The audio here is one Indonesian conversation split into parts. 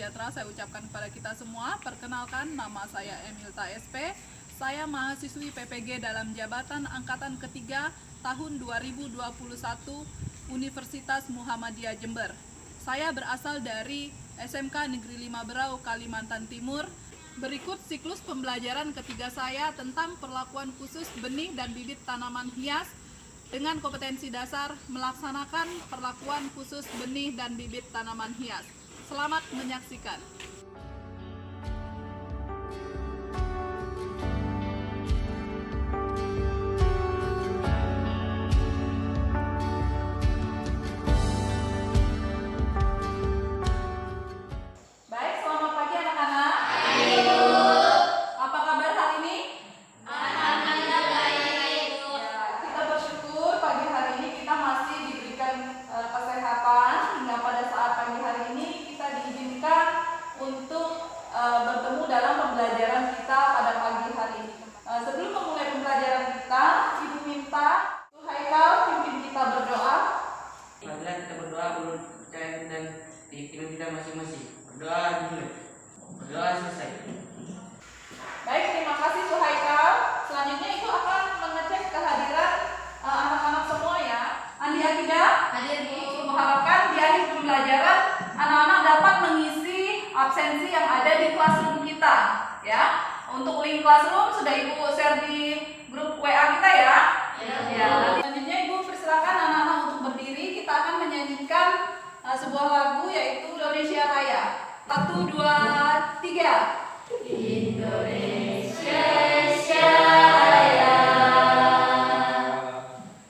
sejahtera saya ucapkan kepada kita semua. Perkenalkan, nama saya Emilta SP. Saya mahasiswi PPG dalam jabatan Angkatan Ketiga tahun 2021 Universitas Muhammadiyah Jember. Saya berasal dari SMK Negeri 5 Berau, Kalimantan Timur. Berikut siklus pembelajaran ketiga saya tentang perlakuan khusus benih dan bibit tanaman hias dengan kompetensi dasar melaksanakan perlakuan khusus benih dan bibit tanaman hias. Selamat menyaksikan. Baik, selamat pagi anak-anak. Apa kabar hari ini? Kita bersyukur pagi hari ini kita masih diberikan kesehatan hingga pada saat pagi hari ini kita diizinkan untuk bertemu dalam pembelajaran kita pada pagi hari ini. Sebelum memulai pembelajaran kita, Ibu minta Haikal pimpin kita berdoa. Marilah kita berdoa menurut kepercayaan dan keyakinan kita masing-masing. Berdoa dulu. Berdoa selesai. Baik, terima kasih Suhaikal. Selanjutnya Ibu akan mengecek kehadiran anak-anak semua ya. Andi Akida, Ibu harapkan di akhir pembelajaran anak-anak dapat mengisi absensi yang ada di classroom kita ya. Untuk link classroom sudah Ibu share di grup WA kita ya. Ya. Selanjutnya Ibu persilakan anak-anak untuk berdiri. Kita akan menyanyikan sebuah lagu yaitu Indonesia Raya. 1, 2, 3. Indonesia Raya.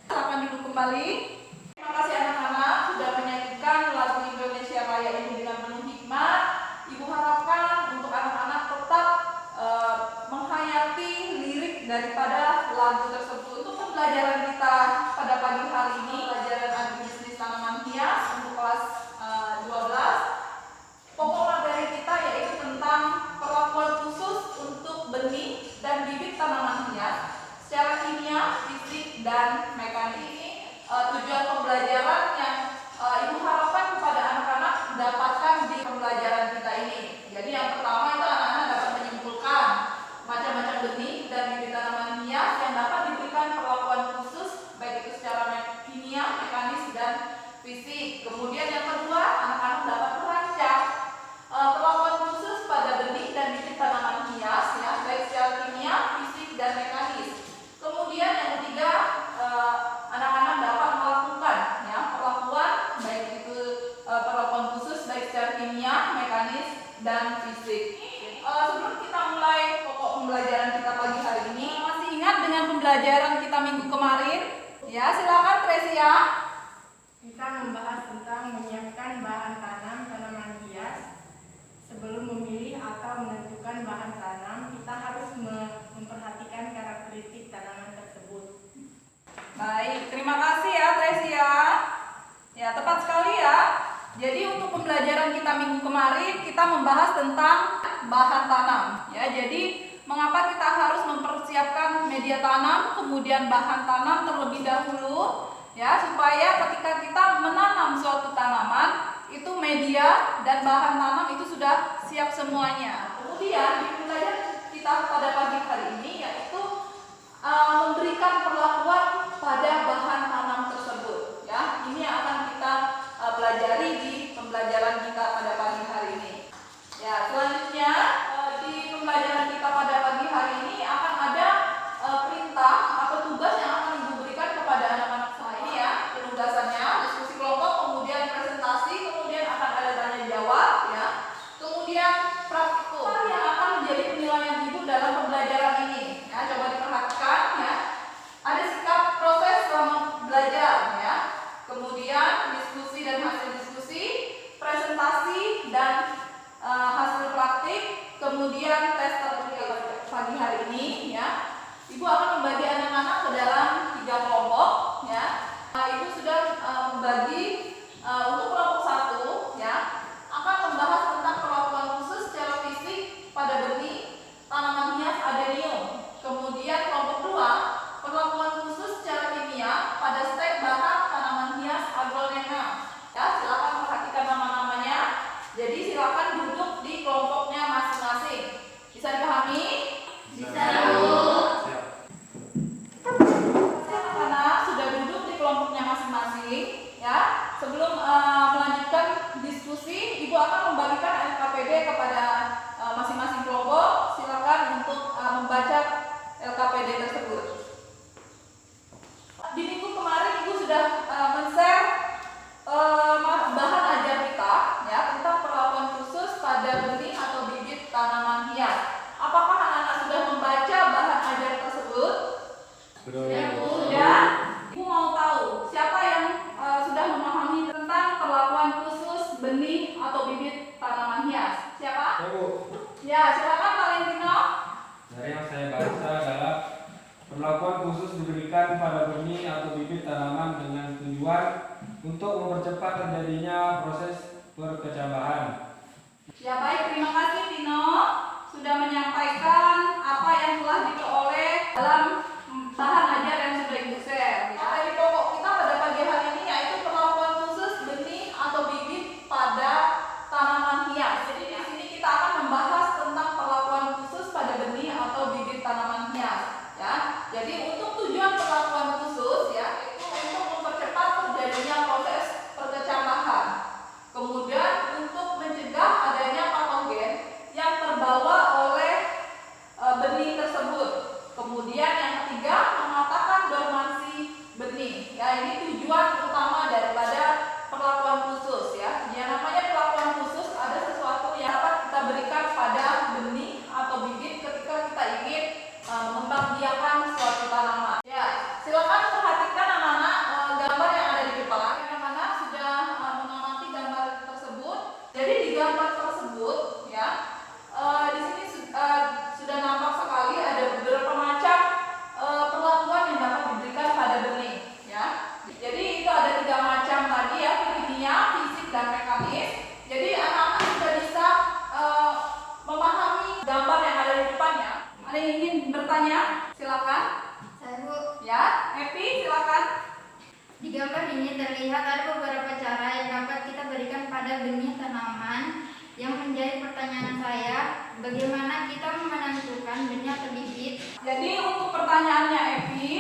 Silakan duduk kembali. Terima kasih anak-anak sudah menyanyikan lagu Indonesia Raya ini dengan penuh hikmat. Ibu harapkan untuk anak-anak tetap menghayati lirik daripada lagu tersebut. Untuk pembelajaran kita pada pagi hari ini, pelajaran agribisnis tanaman hias untuk kelas 12. Pokok materi kita yaitu tentang perlakuan khusus untuk benih dan bibit tanaman hias secara kimia, fisik, dan mekanik. Tujuan pembelajaran yang Ibu harapkan kepada anak-anak dapatkan di pembelajaran kita ini. Jadi yang pertama itu anak-anak dapat menyimpulkan macam-macam benih dan bibit tanaman hias yang dapat diberikan perlakuan khusus baik itu secara kimia, mekanis, dan fisik. Kemudian yang kedua, anak-anak dapat merancang perlakuan khusus pada benih dan bibit tanaman hias ya, baik secara kimia, fisik, dan mekanis. Kemudian yang ketiga, anak-anak dapat melakukan ya perlakuan baik itu perlakuan khusus baik secara kimia, mekanis, dan fisik. Sebelum kita mulai pokok pembelajaran kita pagi hari ini, masih ingat dengan pembelajaran kita minggu kemarin? Ya, silakan Tresia. Kita membahas tentang menyiapkan bahan tanam tanaman hias. Sebelum memilih atau menentukan bahan tanam, kita harus memperhatikan karakteristik tanaman tersebut. Baik, terima kasih ya Tresia. Ya, tepat sekali ya. Jadi untuk pembelajaran kita minggu kemarin kita membahas tentang bahan tanam. Ya, jadi mengapa kita harus mempersiapkan media tanam, kemudian bahan tanam terlebih dahulu, ya, supaya ketika kita menanam suatu tanaman itu media dan bahan tanam itu sudah siap semuanya. Kemudian di pembelajaran kita pada pagi hari ini yaitu memberikan perlakuan pada bahan tanam tersebut. Ya, ini yang akan kita pelajari di pembelajaran kita pada pagi hari ini. Ya, selanjutnya di pembelajaran kita pada pagi hari ini akan ada perintah atau tugas yang akan Ibu berikan kepada anak-anak semua ini ya. Penugasannya diskusi kelompok, kemudian presentasi, kemudian akan ada tanya jawab ya. Kemudian praktikum yang akan menjadi penilaian Ibu dalam pembelajaran ini. Ya, coba diperhatikan ya. Ada sikap proses selama belajar ya. Kemudian diskusi dan hasil diskusi, presentasi dan hasil praktik, kemudian tes tertulis pagi hari ini ya. Ibu akan membagi anak-anak ke dalam 3 kelompok ya. Ibu sudah membagi untuk kelompok 1 ya, akan membahas tentang perlakuan khusus secara fisik pada benih tanaman hias adenium. Kemudian kelompok 2, perlakuan khusus secara kimia pada stek bahan tanaman hias aglonema. Ya, silakan perhatikan nama-namanya. Jadi silakan duduk bertujuan untuk mempercepat terjadinya proses perkecambahan. Ya baik, terima kasih Tino sudah menyampaikan apa yang telah diperoleh dalam bahan ajar yang sudah Ibu share. Materi pokok kita pada pagi hari ini yaitu perlakuan khusus benih atau bibit pada tanaman hias. Jadi di sini kita akan membahas tentang perlakuan khusus pada benih atau bibit tanaman hias. Ya, jadi untuk tujuan perlakuan khusus ya itu untuk mempercepat terjadinya proses perkecambahan. Kemudian untuk mencegah adanya patogen yang terbawa oleh benih tersebut. Kemudian yang ketiga, mengatakan dormansi benih. Ya, ini tujuan utama daripada perlakuan khusus ya. Yang namanya perlakuan khusus ada sesuatu yang dapat kita berikan pada benih atau bibit ketika kita ingin mengembangbiakan suatu tanaman. Ya, silakan perhatikan anak-anak gambar yang ada di depan. Anak-anak sudah mengamati gambar tersebut. Jadi di gambar tersebut ya di sini sudah nampak sekali ada beberapa macam perlakuan yang dapat diberikan pada benih ya. Jadi itu ada 3 macam tadi ya, kimia, fisik dan mekanis. Jadi anak-anak sudah bisa memahami gambar yang ada di depannya. Ada yang ingin bertanya? Silakan. Saya Bu, Ya, Epi silakan. di gambar ini terlihat ada beberapa cara yang dapat kita berikan pada benih tanaman. Yang menjadi pertanyaan saya, bagaimana kita menentukan benih atau bibit? Jadi untuk pertanyaannya Epi,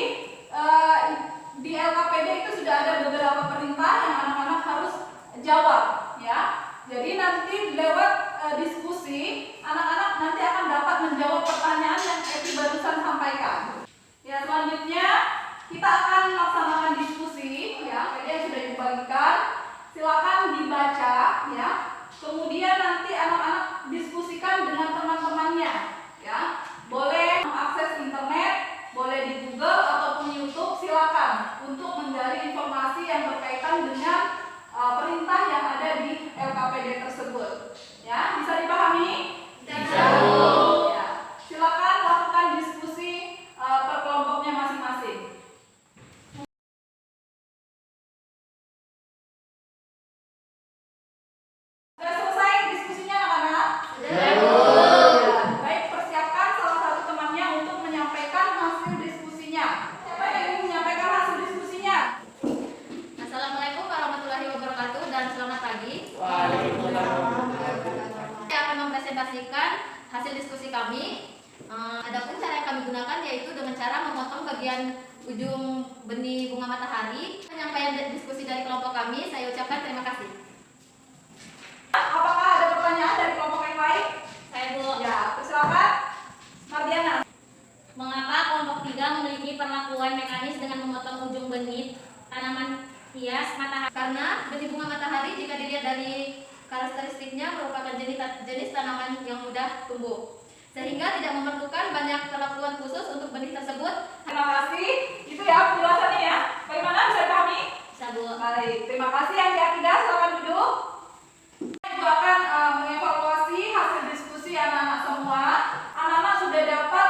di LKPD itu sudah ada beberapa perintah yang anak-anak harus jawab ya. Jadi nanti lewat diskusi, anak-anak nanti akan dapat menjawab pertanyaan yang Epi barusan sampaikan. Ya, selanjutnya kita akan melaksanakan diskusi ya. Jadi yang sudah dibagikan, silakan dibaca ya. Kemudian nanti anak-anak diskusikan dengan teman-temannya ya. Boleh mengakses internet, boleh di Google ataupun YouTube, silakan untuk menggali informasi yang berkaitan dengan perintah yang ada di LKPD tersebut. Ya, bisa dipahami? Bisa. Ya. Silakan lakukan diskusi per kelompoknya masing-masing. Sudah selesai diskusinya anak-anak? Ya, baik, persiapkan salah satu temannya untuk menyampaikan hasil diskusinya. Siapa yang ingin menyampaikan hasil diskusinya? Assalamualaikum warahmatullahi wabarakatuh dan selamat pagi. Saya akan mempresentasikan hasil diskusi kami. Adapun cara yang kami gunakan yaitu dengan cara memotong bagian ujung benih bunga matahari. Penyampaian diskusi dari kelompok kami, saya ucapkan terima kasih. Apakah ada pertanyaan dari kelompok yang lain? Saya Bu. Ya, silakan. Mardiana. Mengapa kelompok 3 memiliki perlakuan mekanis dengan memotong ujung benih tanaman hias matahari? Karena benih bunga matahari jika dilihat dari karakteristiknya merupakan jenis tanaman yang mudah tumbuh, sehingga tidak memerlukan banyak perlakuan khusus untuk benih tersebut. Terima kasih. Itu ya penjelasannya ya. Bagaimana, bisa dipahami? Bisa Bu. Baik, terima kasih yang Akidah, silakan duduk. Ibu akan mengevaluasi hasil diskusi anak-anak semua. Anak-anak sudah dapat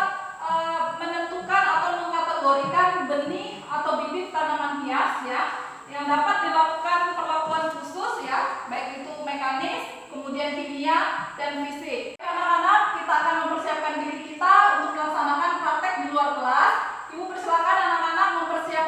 menentukan atau mengkategorikan benih atau bibit tanaman hias ya, yang dapat dilakukan perlakuan khusus ya, baik itu mekanis, kemudian kimia dan fisik. Anak-anak, kita akan mempersiapkan diri kita untuk melaksanakan praktek di luar kelas. Ibu persilakan anak-anak mempersiapkan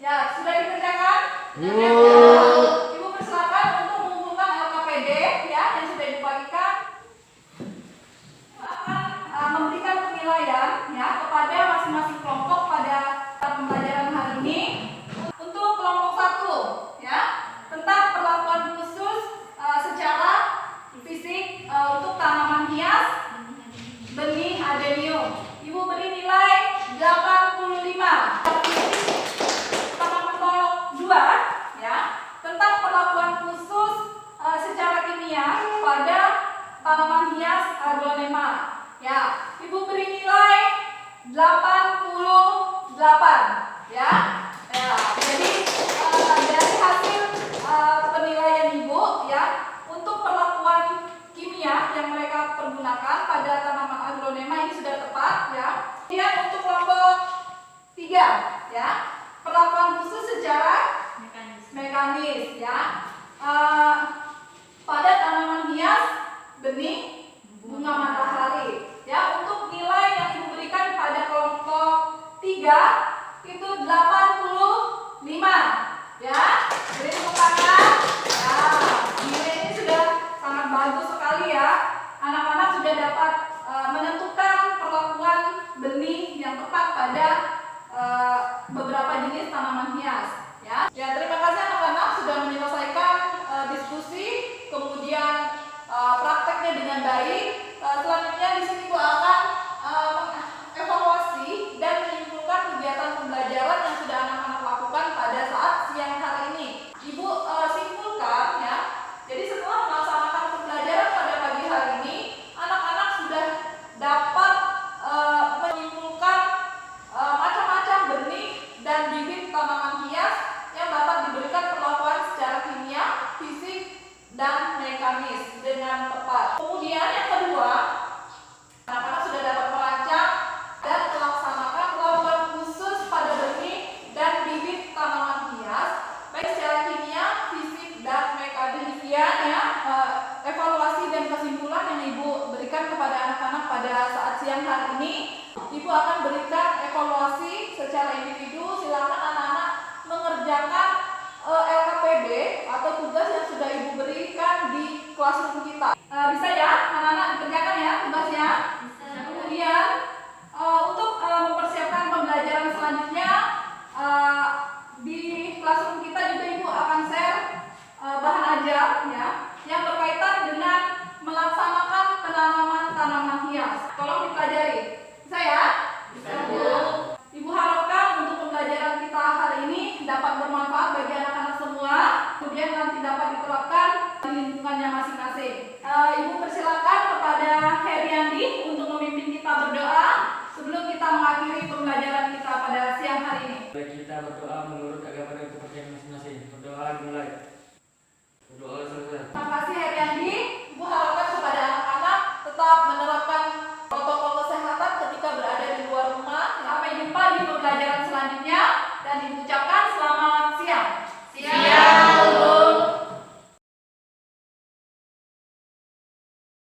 Ya, sudah dikerjakan? Ibu persilakan untuk mengumpulkan LKPD ya yang sudah dibagikan. Akan memberikan penilaian ya kepada masing-masing kelompok pada pembelajaran hari ini. Untuk kelompok 1 ya tentang perlakuan khusus secara fisik untuk tanaman hias benih adenium. Ibu beri nilai 85. Tanaman kelompok 2 ya tentang perlakuan khusus secara kimia pada tanaman hias aglonema. Ya, Ibu beri nilai 88 ya. Ya, jadi dari hasil penilaian Ibu ya untuk perlakuan kimia yang mereka pergunakan pada tanaman aglonema ini sudah tepat ya. Kemudian untuk kelompok 3 ya, perlakuan khusus secara mekanis ya. Pada tanaman hias benih bunga matahari ya. Untuk nilai yang Ibu berikan pada kelompok 3 itu 85 ya. Jadi tepuk tangan. Ya, nilai ini sudah sangat bagus sekali ya. Anak-anak sudah dapat menentukan perlakuan benih yang tepat pada beberapa jenis tanaman hias ya. Ya, terima kasih anak-anak sudah menyelesaikan diskusi kemudian prakteknya dengan baik. Selanjutnya di sini Bu akan evaluasi dan menyimpulkan kegiatan pembelajaran yang sudah anak-anak lakukan pada saat siang hari ini. Ibu simpulkan ya. Jadi setelah melaksanakan pembelajaran pada pagi hari ini, anak-anak sudah dapat menyimpulkan macam-macam benih dan bibit tanaman hias yang dapat diberikan perlakuan secara kimia, fisik, dan mekanis dengan tepat. Kemudian yang kedua, anak-anak sudah dapat merancang dan melaksanakan perlakuan khusus pada benih dan bibit tanaman hias baik secara kimia, fisik, dan mekanis. Ya, evaluasi dan kesimpulan yang Ibu berikan kepada anak-anak pada saat siang hari ini. Ibu akan berikan evaluasi secara individu. Silakan anak-anak mengerjakan LKPD atau tugas yang sudah Ibu berikan di classroom kita. Bisa ya anak-anak dikerjakan ya tugasnya. Kemudian untuk mempersiapkan pembelajaran selanjutnya di classroom kita juga Ibu akan share bahan ajar ya yang berkaitan dengan melaksanakan penanaman tanaman hias. Tolong dipelajari. Bisa ya? Bisa, Bu. Ibu harapkan untuk pembelajaran kita hari ini dapat bermanfaat bagi anak-anak semua, kemudian nanti dapat diterapkan di lingkungannya masing-masing. Ibu persilakan